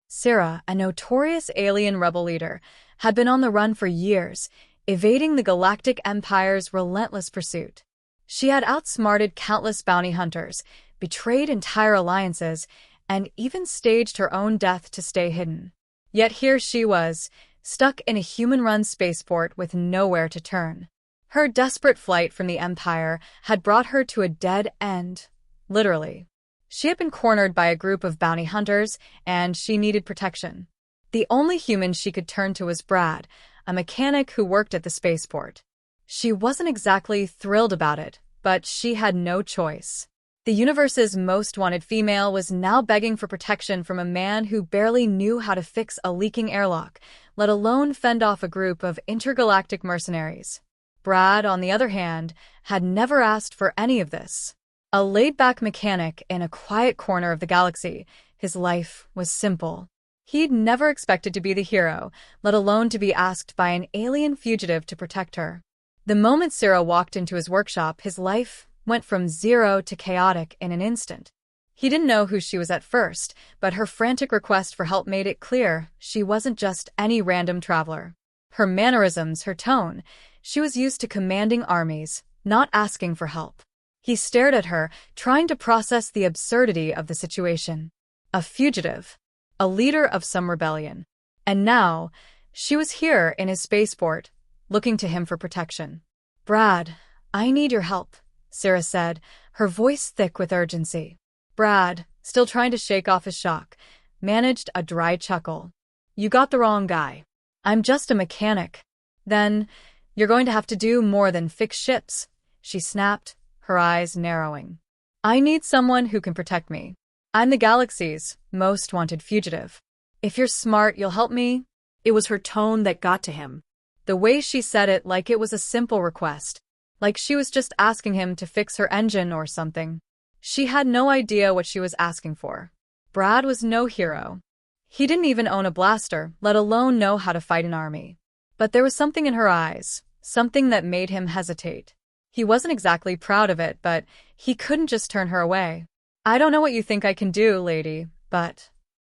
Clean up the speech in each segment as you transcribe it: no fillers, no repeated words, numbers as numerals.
Syrah, a notorious alien rebel leader, had been on the run for years, evading the Galactic Empire's relentless pursuit. She had outsmarted countless bounty hunters, betrayed entire alliances, and even staged her own death to stay hidden. Yet here she was, stuck in a human-run spaceport with nowhere to turn. Her desperate flight from the Empire had brought her to a dead end, literally. She had been cornered by a group of bounty hunters, and she needed protection. The only human she could turn to was Brad, a mechanic who worked at the spaceport. She wasn't exactly thrilled about it, but she had no choice. The universe's most wanted female was now begging for protection from a man who barely knew how to fix a leaking airlock, let alone fend off a group of intergalactic mercenaries. Brad, on the other hand, had never asked for any of this. A laid-back mechanic in a quiet corner of the galaxy, his life was simple. He'd never expected to be the hero, let alone to be asked by an alien fugitive to protect her. The moment Syrah walked into his workshop, his life went from zero to chaotic in an instant. He didn't know who she was at first, but her frantic request for help made it clear she wasn't just any random traveler. Her mannerisms, her tone, she was used to commanding armies, not asking for help. He stared at her, trying to process the absurdity of the situation. A fugitive, a leader of some rebellion. And now, she was here in his spaceport, looking to him for protection. "Brad, I need your help," Syrah said, her voice thick with urgency. Brad, still trying to shake off his shock, managed a dry chuckle. "You got the wrong guy. I'm just a mechanic." "Then, you're going to have to do more than fix ships," she snapped, her eyes narrowing. "I need someone who can protect me. I'm the galaxy's most wanted fugitive. If you're smart, you'll help me." It was her tone that got to him. The way she said it, like it was a simple request, like she was just asking him to fix her engine or something. She had no idea what she was asking for. Brad was no hero. He didn't even own a blaster, let alone know how to fight an army. But there was something in her eyes, something that made him hesitate. He wasn't exactly proud of it, but he couldn't just turn her away. "I don't know what you think I can do, lady, but—"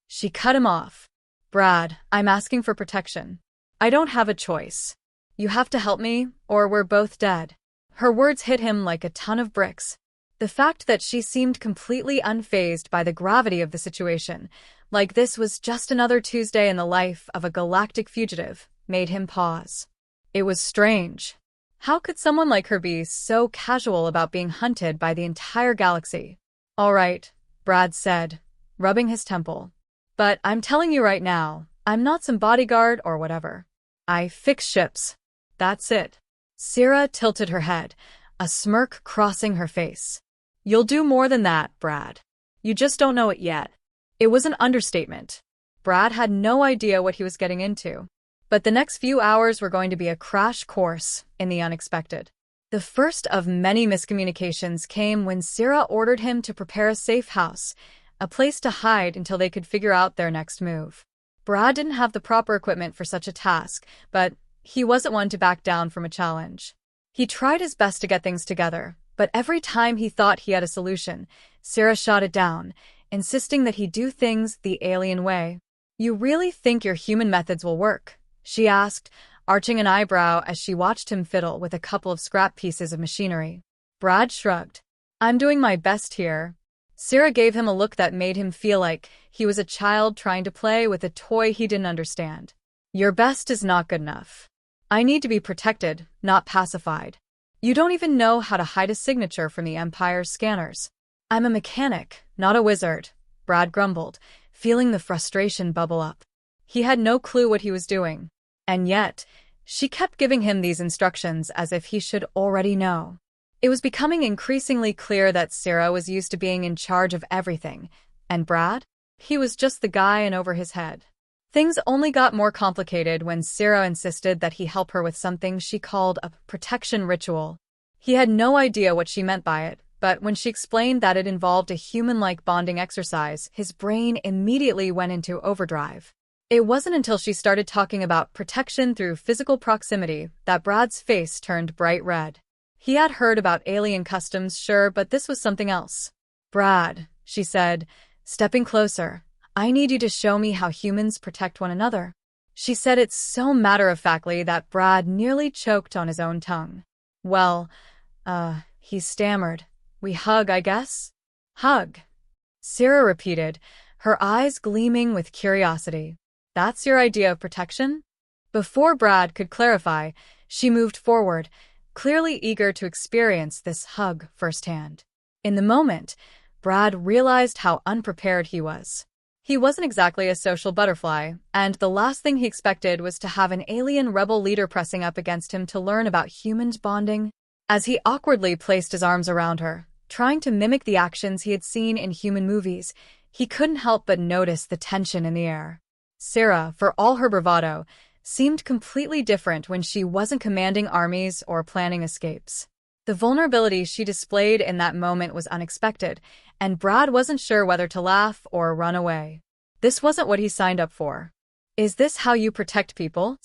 She cut him off. "Brad, I'm asking for protection. I don't have a choice. You have to help me, or we're both dead." Her words hit him like a ton of bricks. The fact that she seemed completely unfazed by the gravity of the situation, like this was just another Tuesday in the life of a galactic fugitive, made him pause. It was strange. How could someone like her be so casual about being hunted by the entire galaxy? "All right," Brad said, rubbing his temple. "But I'm telling you right now, I'm not some bodyguard or whatever. I fix ships. That's it." Syrah tilted her head, a smirk crossing her face. "You'll do more than that, Brad. You just don't know it yet." It was an understatement. Brad had no idea what he was getting into. But the next few hours were going to be a crash course in the unexpected. The first of many miscommunications came when Syrah ordered him to prepare a safe house, a place to hide until they could figure out their next move. Brad didn't have the proper equipment for such a task, but he wasn't one to back down from a challenge. He tried his best to get things together, but every time he thought he had a solution, Syrah shot it down, insisting that he do things the alien way. "You really think your human methods will work?" she asked, arching an eyebrow as she watched him fiddle with a couple of scrap pieces of machinery. Brad shrugged. "I'm doing my best here." Syrah gave him a look that made him feel like he was a child trying to play with a toy he didn't understand. "Your best is not good enough. I need to be protected, not pacified. You don't even know how to hide a signature from the Empire's scanners." "I'm a mechanic, not a wizard," Brad grumbled, feeling the frustration bubble up. He had no clue what he was doing. And yet, she kept giving him these instructions as if he should already know. It was becoming increasingly clear that Syrah was used to being in charge of everything, and Brad? He was just the guy in over his head. Things only got more complicated when Syrah insisted that he help her with something she called a protection ritual. He had no idea what she meant by it, but when she explained that it involved a human-like bonding exercise, his brain immediately went into overdrive. It wasn't until she started talking about protection through physical proximity that Brad's face turned bright red. He had heard about alien customs, sure, but this was something else. "Brad," she said, stepping closer, I need you to show me how humans protect one another. She said it so matter-of-factly that Brad nearly choked on his own tongue. Well, he stammered. We hug, I guess? Hug. Sarah repeated, her eyes gleaming with curiosity. That's your idea of protection? Before Brad could clarify, she moved forward, clearly eager to experience this hug firsthand. In the moment, Brad realized how unprepared he was. He wasn't exactly a social butterfly, and the last thing he expected was to have an alien rebel leader pressing up against him to learn about human bonding. As he awkwardly placed his arms around her, trying to mimic the actions he had seen in human movies, he couldn't help but notice the tension in the air. Sarah, for all her bravado, seemed completely different when she wasn't commanding armies or planning escapes. The vulnerability she displayed in that moment was unexpected, and Brad wasn't sure whether to laugh or run away. This wasn't what he signed up for. Is this how you protect people?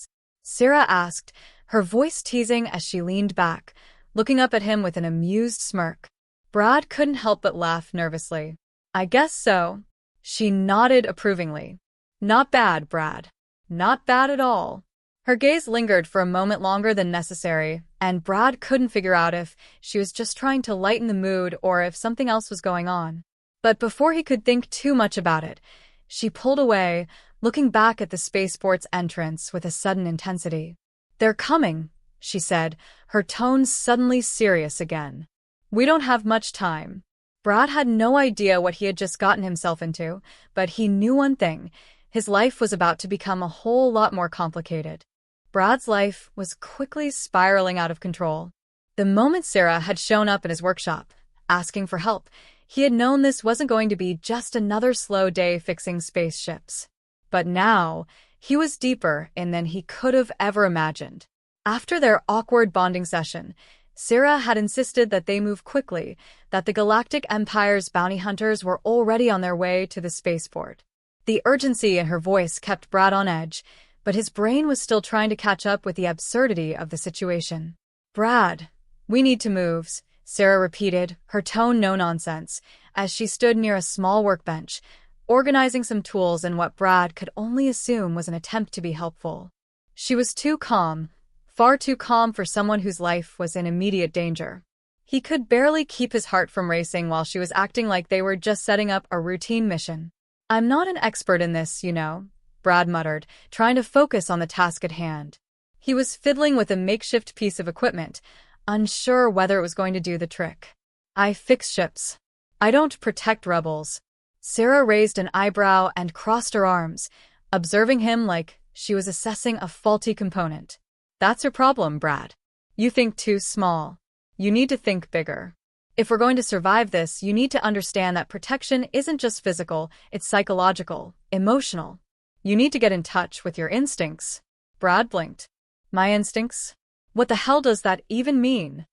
Sarah asked, her voice teasing as she leaned back, looking up at him with an amused smirk. Brad couldn't help but laugh nervously. I guess so. She nodded approvingly. Not bad, Brad. Not bad at all. Her gaze lingered for a moment longer than necessary, and Brad couldn't figure out if she was just trying to lighten the mood or if something else was going on. But before he could think too much about it, she pulled away, looking back at the spaceport's entrance with a sudden intensity. They're coming, she said, her tone suddenly serious again. We don't have much time. Brad had no idea what he had just gotten himself into, but he knew one thing. His life was about to become a whole lot more complicated. Brad's life was quickly spiraling out of control. The moment Sarah had shown up in his workshop, asking for help, he had known this wasn't going to be just another slow day fixing spaceships. But now, he was deeper in than he could have ever imagined. After their awkward bonding session, Sarah had insisted that they move quickly, that the Galactic Empire's bounty hunters were already on their way to the spaceport. The urgency in her voice kept Brad on edge, but his brain was still trying to catch up with the absurdity of the situation. Brad, we need to move, Sarah repeated, her tone no nonsense, as she stood near a small workbench, organizing some tools in what Brad could only assume was an attempt to be helpful. She was too calm, far too calm for someone whose life was in immediate danger. He could barely keep his heart from racing while she was acting like they were just setting up a routine mission. I'm not an expert in this, you know, Brad muttered, trying to focus on the task at hand. He was fiddling with a makeshift piece of equipment, unsure whether it was going to do the trick. I fix ships. I don't protect rebels. Sarah raised an eyebrow and crossed her arms, observing him like she was assessing a faulty component. That's your problem, Brad. You think too small. You need to think bigger. If we're going to survive this, you need to understand that protection isn't just physical, it's psychological, emotional. You need to get in touch with your instincts. Brad blinked. My instincts? What the hell does that even mean?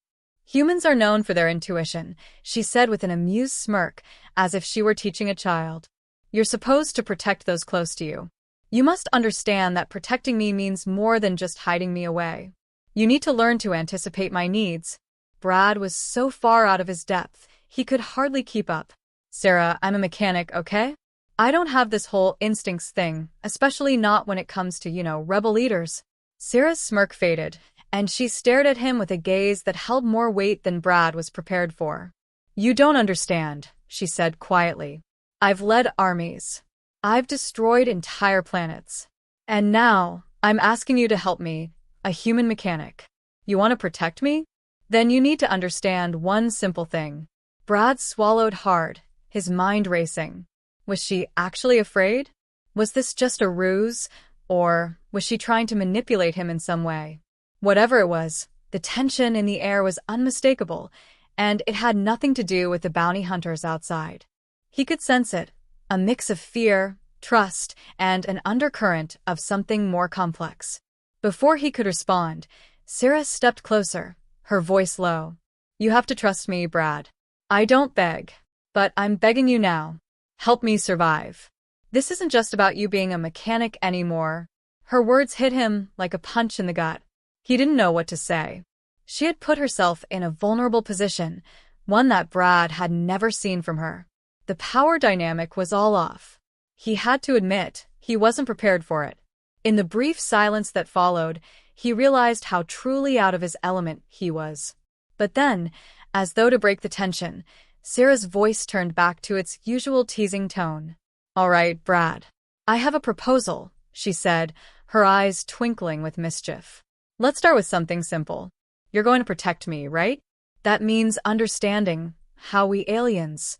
Humans are known for their intuition, she said with an amused smirk, as if she were teaching a child. You're supposed to protect those close to you. You must understand that protecting me means more than just hiding me away. You need to learn to anticipate my needs. Brad was so far out of his depth, he could hardly keep up. Sarah, I'm a mechanic, okay? I don't have this whole instincts thing, especially not when it comes to, rebel leaders. Sarah's smirk faded, and she stared at him with a gaze that held more weight than Brad was prepared for. You don't understand, she said quietly. I've led armies. I've destroyed entire planets. And now, I'm asking you to help me, a human mechanic. You want to protect me? Then you need to understand one simple thing. Brad swallowed hard, his mind racing. Was she actually afraid? Was this just a ruse, or was she trying to manipulate him in some way? Whatever it was, the tension in the air was unmistakable, and it had nothing to do with the bounty hunters outside. He could sense it, a mix of fear, trust, and an undercurrent of something more complex. Before he could respond, Sarah stepped closer, her voice low. You have to trust me, Brad. I don't beg, but I'm begging you now. Help me survive. This isn't just about you being a mechanic anymore. Her words hit him like a punch in the gut. He didn't know what to say. She had put herself in a vulnerable position, one that Brad had never seen from her. The power dynamic was all off. He had to admit, he wasn't prepared for it. In the brief silence that followed, he realized how truly out of his element he was. But then, as though to break the tension, Sarah's voice turned back to its usual teasing tone. "All right, Brad. I have a proposal," she said, her eyes twinkling with mischief. "Let's start with something simple. You're going to protect me, right? That means understanding how we aliens—"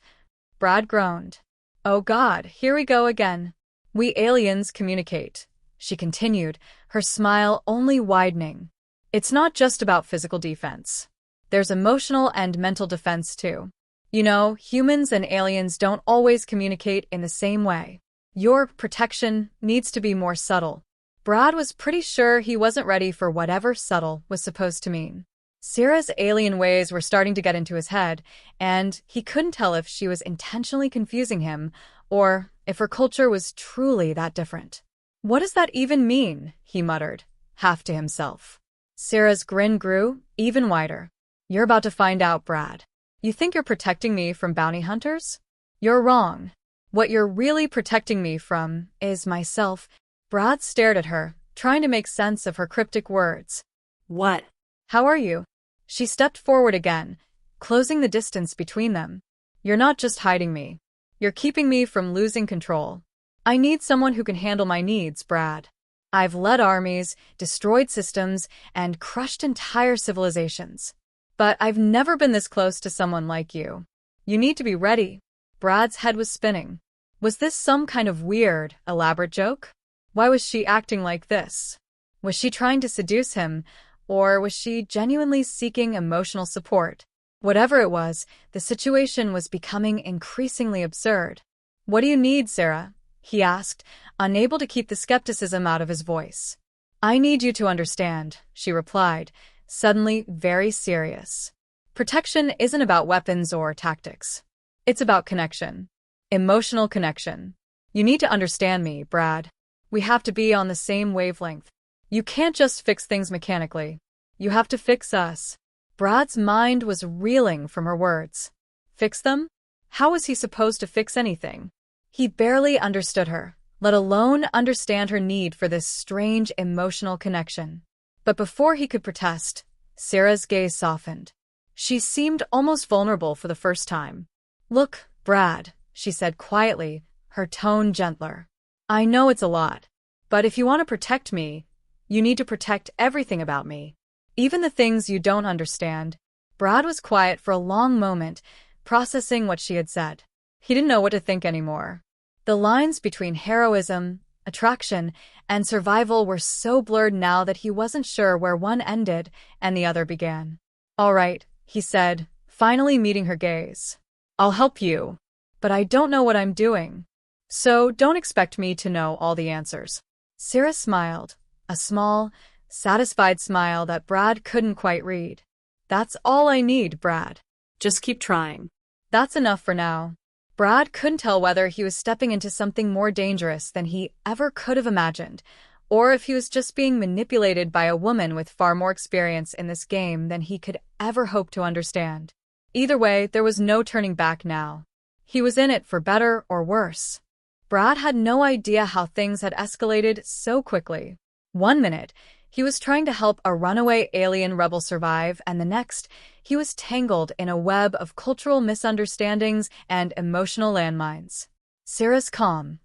Brad groaned. "Oh God, here we go again. We aliens communicate," she continued, her smile only widening. "It's not just about physical defense. There's emotional and mental defense too. You know, humans and aliens don't always communicate in the same way. Your protection needs to be more subtle." Brad was pretty sure he wasn't ready for whatever subtle was supposed to mean. Sarah's alien ways were starting to get into his head, and he couldn't tell if she was intentionally confusing him or if her culture was truly that different. "What does that even mean?" he muttered, half to himself. Sarah's grin grew even wider. "You're about to find out, Brad. You think you're protecting me from bounty hunters? You're wrong. What you're really protecting me from is myself." Brad stared at her, trying to make sense of her cryptic words. "What? "How are you?" She stepped forward again, closing the distance between them. "You're not just hiding me. You're keeping me from losing control. I need someone who can handle my needs, Brad. I've led armies, destroyed systems, and crushed entire civilizations. But I've never been this close to someone like you. You need to be ready." Brad's head was spinning. Was this some kind of weird, elaborate joke? Why was she acting like this? Was she trying to seduce him, or was she genuinely seeking emotional support? Whatever it was, the situation was becoming increasingly absurd. "What do you need, Sarah?" he asked, unable to keep the skepticism out of his voice. "I need you to understand," she replied, suddenly very serious. "Protection isn't about weapons or tactics. It's about connection. Emotional connection. You need to understand me, Brad. We have to be on the same wavelength. You can't just fix things mechanically. You have to fix us." Brad's mind was reeling from her words. Fix them? How was he supposed to fix anything? He barely understood her, let alone understand her need for this strange emotional connection. But before he could protest, Sarah's gaze softened. She seemed almost vulnerable for the first time. "Look, Brad," she said quietly, her tone gentler. "I know it's a lot, but if you want to protect me, you need to protect everything about me. Even the things you don't understand." Brad was quiet for a long moment, processing what she had said. He didn't know what to think anymore. The lines between heroism, attraction, and survival were so blurred now that he wasn't sure where one ended and the other began. "All right," he said, finally meeting her gaze. "I'll help you, but I don't know what I'm doing. So don't expect me to know all the answers." Sarah smiled, a small, satisfied smile that Brad couldn't quite read. "That's all I need, Brad. Just keep trying." That's enough for now." Brad couldn't tell whether he was stepping into something more dangerous than he ever could have imagined, or if he was just being manipulated by a woman with far more experience in this game than he could ever hope to understand. Either way, there was no turning back now. He was in it for better or worse. Brad had no idea how things had escalated so quickly. One minute, he was trying to help a runaway alien rebel survive, and the next, he was tangled in a web of cultural misunderstandings and emotional landmines. Sarah's calm,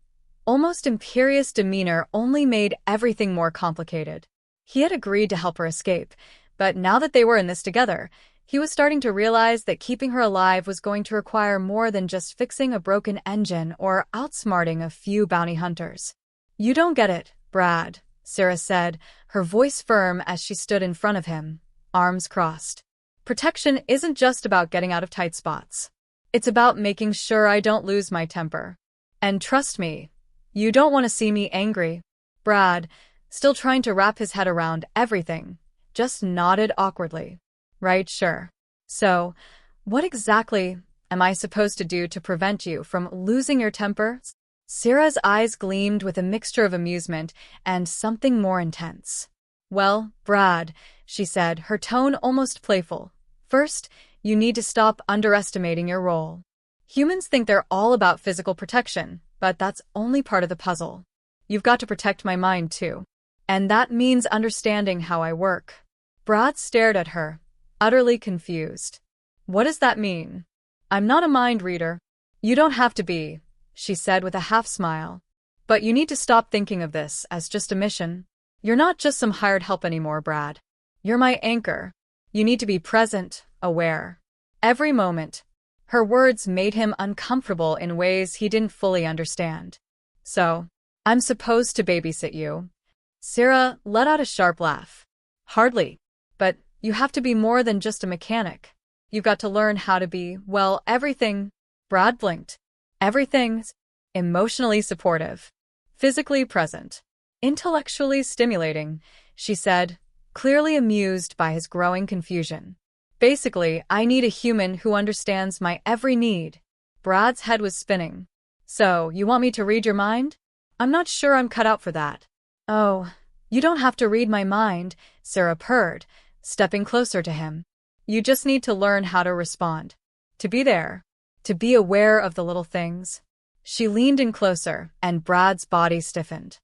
almost imperious demeanor only made everything more complicated. He had agreed to help her escape, but now that they were in this together, he was starting to realize that keeping her alive was going to require more than just fixing a broken engine or outsmarting a few bounty hunters. "You don't get it, Brad," Sarah said, her voice firm as she stood in front of him, arms crossed. "Protection isn't just about getting out of tight spots. It's about making sure I don't lose my temper. And trust me, you don't want to see me angry." Brad, still trying to wrap his head around everything, just nodded awkwardly. "Right, sure. So, what exactly am I supposed to do to prevent you from losing your temper?" Sarah's eyes gleamed with a mixture of amusement and something more intense. "Well, Brad," she said, her tone almost playful. "First, you need to stop underestimating your role. Humans think they're all about physical protection, But that's only part of the puzzle. You've got to protect my mind, too. And that means understanding how I work. Brad stared at her, utterly confused. What does that mean? I'm not a mind reader. You don't have to be, she said with a half-smile. But you need to stop thinking of this as just a mission. You're not just some hired help anymore, Brad. You're my anchor. You need to be present, aware. Every moment. Her words made him uncomfortable in ways he didn't fully understand. So, I'm supposed to babysit you? Sarah let out a sharp laugh. Hardly. But you have to be more than just a mechanic. You've got to learn how to be, well, everything. Brad blinked. Everything's emotionally supportive, physically present, intellectually stimulating, she said, clearly amused by his growing confusion. Basically, I need a human who understands my every need. Brad's head was spinning. So, you want me to read your mind? I'm not sure I'm cut out for that. Oh, you don't have to read my mind, Sarah purred, stepping closer to him. You just need to learn how to respond. To be there. To be aware of the little things. She leaned in closer, and Brad's body stiffened.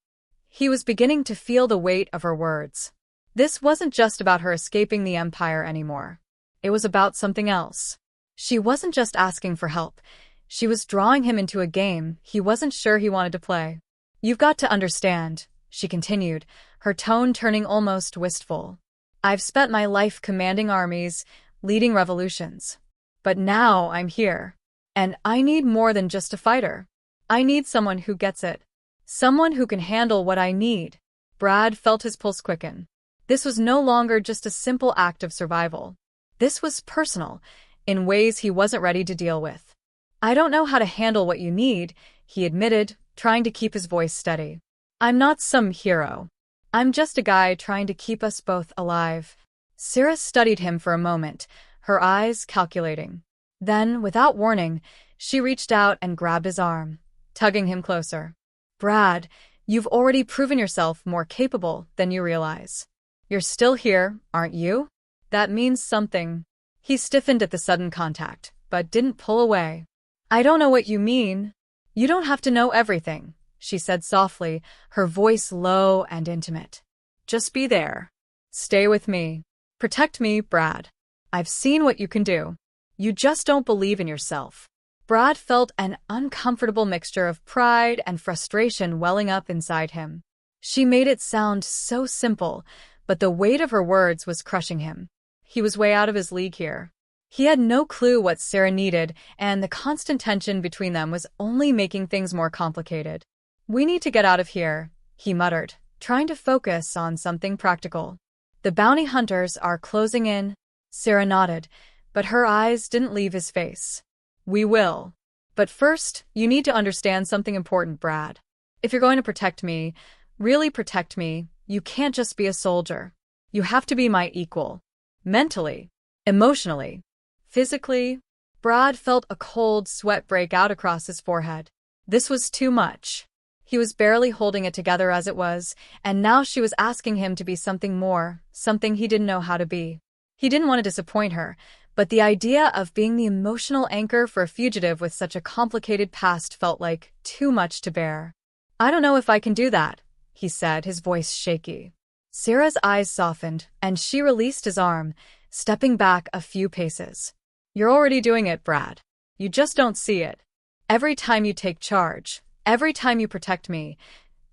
He was beginning to feel the weight of her words. This wasn't just about her escaping the Empire anymore. It was about something else. She wasn't just asking for help. She was drawing him into a game he wasn't sure he wanted to play. You've got to understand, she continued, her tone turning almost wistful. I've spent my life commanding armies, leading revolutions. But now I'm here. And I need more than just a fighter. I need someone who gets it. Someone who can handle what I need. Brad felt his pulse quicken. This was no longer just a simple act of survival. This was personal, in ways he wasn't ready to deal with. I don't know how to handle what you need, he admitted, trying to keep his voice steady. I'm not some hero. I'm just a guy trying to keep us both alive. Sarah studied him for a moment, her eyes calculating. Then, without warning, she reached out and grabbed his arm, tugging him closer. Brad, you've already proven yourself more capable than you realize. You're still here, aren't you? That means something. He stiffened at the sudden contact, but didn't pull away. I don't know what you mean. You don't have to know everything, she said softly, her voice low and intimate. Just be there. Stay with me. Protect me, Brad. I've seen what you can do. You just don't believe in yourself. Brad felt an uncomfortable mixture of pride and frustration welling up inside him. She made it sound so simple, but the weight of her words was crushing him. He was way out of his league here. He had no clue what Sarah needed, and the constant tension between them was only making things more complicated. We need to get out of here, he muttered, trying to focus on something practical. The bounty hunters are closing in. Sarah nodded, but her eyes didn't leave his face. We will. But first, you need to understand something important, Brad. If you're going to protect me, really protect me, you can't just be a soldier. You have to be my equal. Mentally, emotionally, physically. Brad felt a cold sweat break out across his forehead. This was too much. He was barely holding it together as it was, and now she was asking him to be something more, something he didn't know how to be. He didn't want to disappoint her, but the idea of being the emotional anchor for a fugitive with such a complicated past felt like too much to bear. I don't know if I can do that, he said, his voice shaky. Sarah's eyes softened, and she released his arm, stepping back a few paces. You're already doing it, Brad. You just don't see it. Every time you take charge, every time you protect me,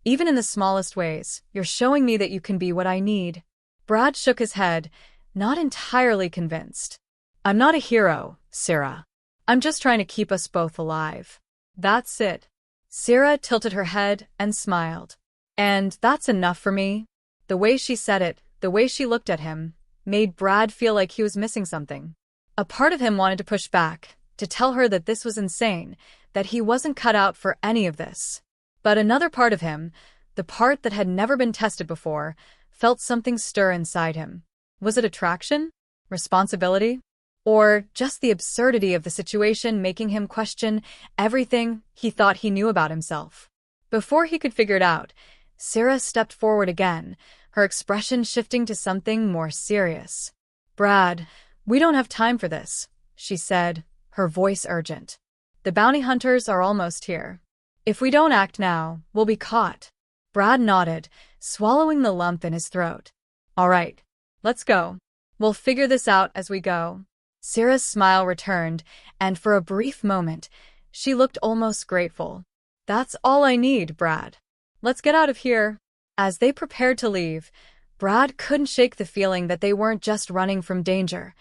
even in the smallest ways, you're showing me that you can be what I need. Brad shook his head, not entirely convinced. I'm not a hero, Sarah. I'm just trying to keep us both alive. That's it. Sarah tilted her head and smiled. And that's enough for me. The way she said it, the way she looked at him, made Brad feel like he was missing something. A part of him wanted to push back, to tell her that this was insane, that he wasn't cut out for any of this. But another part of him, the part that had never been tested before, felt something stir inside him. Was it attraction? Responsibility? Or just the absurdity of the situation making him question everything he thought he knew about himself? Before he could figure it out, Sarah stepped forward again, her expression shifting to something more serious. Brad, we don't have time for this, she said, her voice urgent. The bounty hunters are almost here. If we don't act now, we'll be caught. Brad nodded, swallowing the lump in his throat. All right, let's go. We'll figure this out as we go. Sarah's smile returned, and for a brief moment, she looked almost grateful. That's all I need, Brad. Let's get out of here. As they prepared to leave, Brad couldn't shake the feeling that they weren't just running from danger.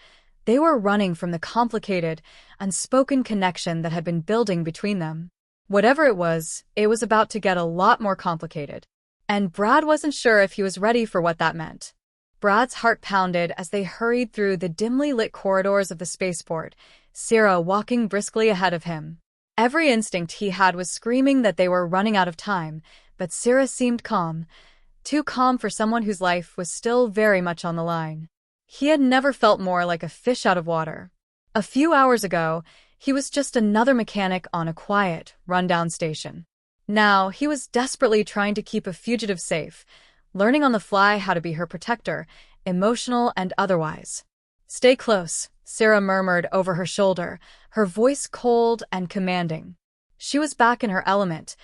They were running from the complicated, unspoken connection that had been building between them. Whatever it was about to get a lot more complicated. And Brad wasn't sure if he was ready for what that meant. Brad's heart pounded as they hurried through the dimly lit corridors of the spaceport, Sarah walking briskly ahead of him. Every instinct he had was screaming that they were running out of time, but Sarah seemed calm. Too calm for someone whose life was still very much on the line. He had never felt more like a fish out of water. A few hours ago, he was just another mechanic on a quiet, rundown station. Now, he was desperately trying to keep a fugitive safe, learning on the fly how to be her protector, emotional and otherwise. Stay close, Sarah murmured over her shoulder, her voice cold and commanding. She was back in her element,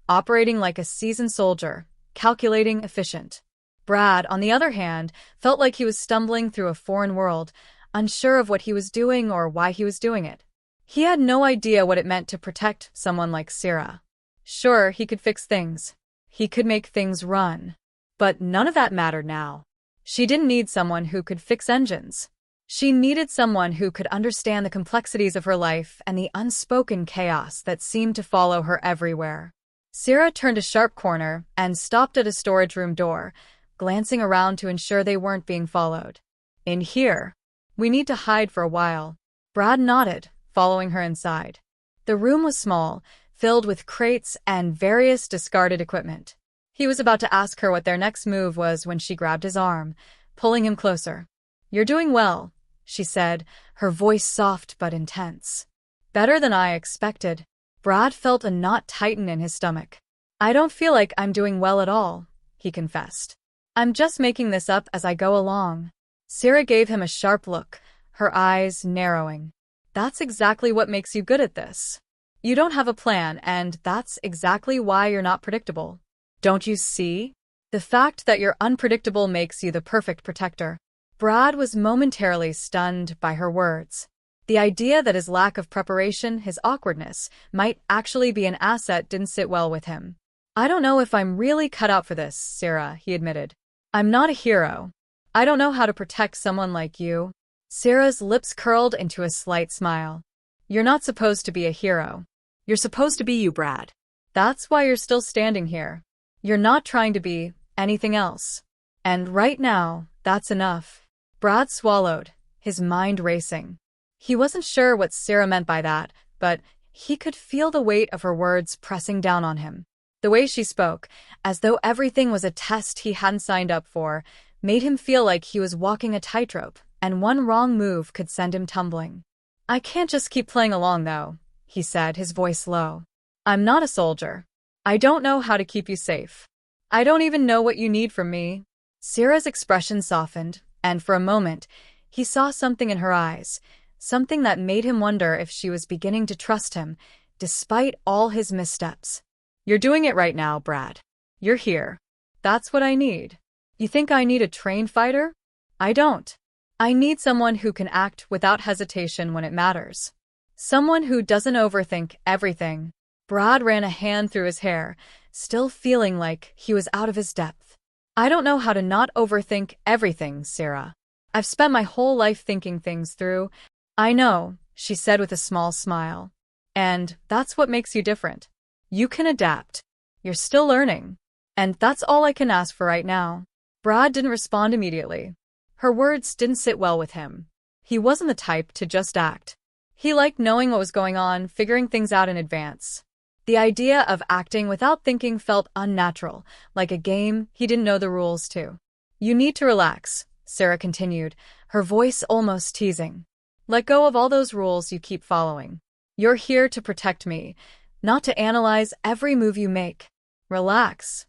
operating like a seasoned soldier, calculating, efficient. Brad, on the other hand, felt like he was stumbling through a foreign world, unsure of what he was doing or why he was doing it. He had no idea what it meant to protect someone like Sarah. Sure, he could fix things. He could make things run. But none of that mattered now. She didn't need someone who could fix engines. She needed someone who could understand the complexities of her life and the unspoken chaos that seemed to follow her everywhere. Sarah turned a sharp corner and stopped at a storage room door, glancing around to ensure they weren't being followed. In here. We need to hide for a while. Brad nodded, following her inside. The room was small, filled with crates and various discarded equipment. He was about to ask her what their next move was when she grabbed his arm, pulling him closer. You're doing well, she said, her voice soft but intense. Better than I expected. Brad felt a knot tighten in his stomach. I don't feel like I'm doing well at all, he confessed. I'm just making this up as I go along. Sarah gave him a sharp look, her eyes narrowing. That's exactly what makes you good at this. You don't have a plan, and that's exactly why you're not predictable. Don't you see? The fact that you're unpredictable makes you the perfect protector. Brad was momentarily stunned by her words. The idea that his lack of preparation, his awkwardness, might actually be an asset didn't sit well with him. I don't know if I'm really cut out for this, Sarah, he admitted. I'm not a hero. I don't know how to protect someone like you. Sarah's lips curled into a slight smile. You're not supposed to be a hero. You're supposed to be you, Brad. That's why you're still standing here. You're not trying to be anything else. And right now, that's enough. Brad swallowed, his mind racing. He wasn't sure what Sarah meant by that, but he could feel the weight of her words pressing down on him. The way she spoke, as though everything was a test he hadn't signed up for, made him feel like he was walking a tightrope, and one wrong move could send him tumbling. I can't just keep playing along, though, he said, his voice low. I'm not a soldier. I don't know how to keep you safe. I don't even know what you need from me. Sarah's expression softened, and for a moment, he saw something in her eyes, something that made him wonder if she was beginning to trust him, despite all his missteps. You're doing it right now, Brad. You're here. That's what I need. You think I need a trained fighter? I don't. I need someone who can act without hesitation when it matters. Someone who doesn't overthink everything. Brad ran a hand through his hair, still feeling like he was out of his depth. I don't know how to not overthink everything, Sarah. I've spent my whole life thinking things through. I know, she said with a small smile. And that's what makes you different. You can adapt. You're still learning. And that's all I can ask for right now. Brad didn't respond immediately. Her words didn't sit well with him. He wasn't the type to just act. He liked knowing what was going on, figuring things out in advance. The idea of acting without thinking felt unnatural, like a game he didn't know the rules to. You need to relax, Sarah continued, her voice almost teasing. Let go of all those rules you keep following. You're here to protect me, not to analyze every move you make. Relax.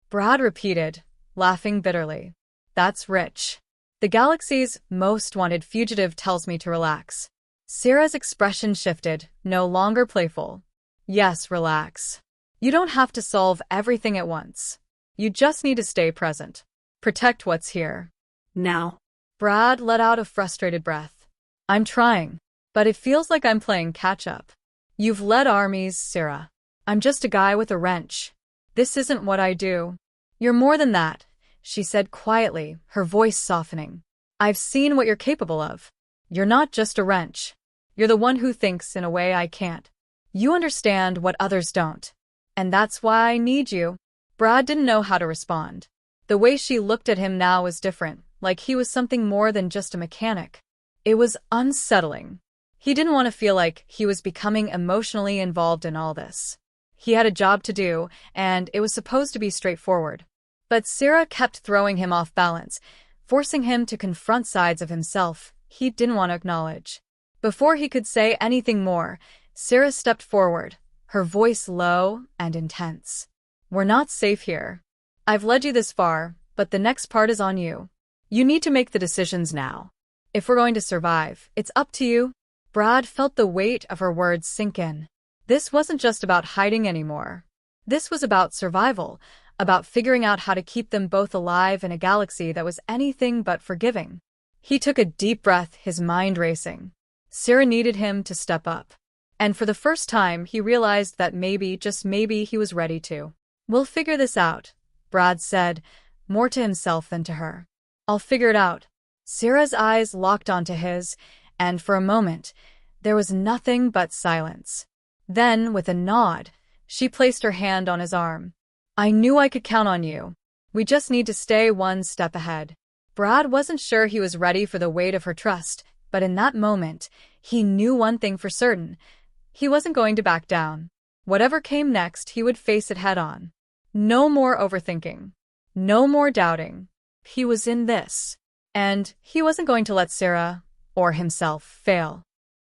Brad repeated, laughing bitterly. That's rich. The galaxy's most wanted fugitive tells me to relax. Sarah's expression shifted, no longer playful. Yes, relax. You don't have to solve everything at once. You just need to stay present. Protect what's here. Now. Brad let out a frustrated breath. I'm trying, but it feels like I'm playing catch-up. You've led armies, Sarah. I'm just a guy with a wrench. This isn't what I do. You're more than that, she said quietly, her voice softening. I've seen what you're capable of. You're not just a wrench. You're the one who thinks in a way I can't. You understand what others don't. And that's why I need you. Brad didn't know how to respond. The way she looked at him now was different, like he was something more than just a mechanic. It was unsettling. He didn't want to feel like he was becoming emotionally involved in all this. He had a job to do, and it was supposed to be straightforward. But Sarah kept throwing him off balance, forcing him to confront sides of himself he didn't want to acknowledge. Before he could say anything more, Sarah stepped forward, her voice low and intense. We're not safe here. I've led you this far, but the next part is on you. You need to make the decisions now. If we're going to survive, it's up to you. Brad felt the weight of her words sink in. This wasn't just about hiding anymore. This was about survival, about figuring out how to keep them both alive in a galaxy that was anything but forgiving. He took a deep breath, his mind racing. Sarah needed him to step up. And for the first time, he realized that maybe, just maybe, he was ready to. We'll figure this out, Brad said, more to himself than to her. I'll figure it out. Sarah's eyes locked onto his, and for a moment, there was nothing but silence. Then, with a nod, she placed her hand on his arm. I knew I could count on you. We just need to stay one step ahead. Brad wasn't sure he was ready for the weight of her trust, but in that moment, he knew one thing for certain. He wasn't going to back down. Whatever came next, he would face it head on. No more overthinking. No more doubting. He was in this. And he wasn't going to let Sarah, or himself, fail.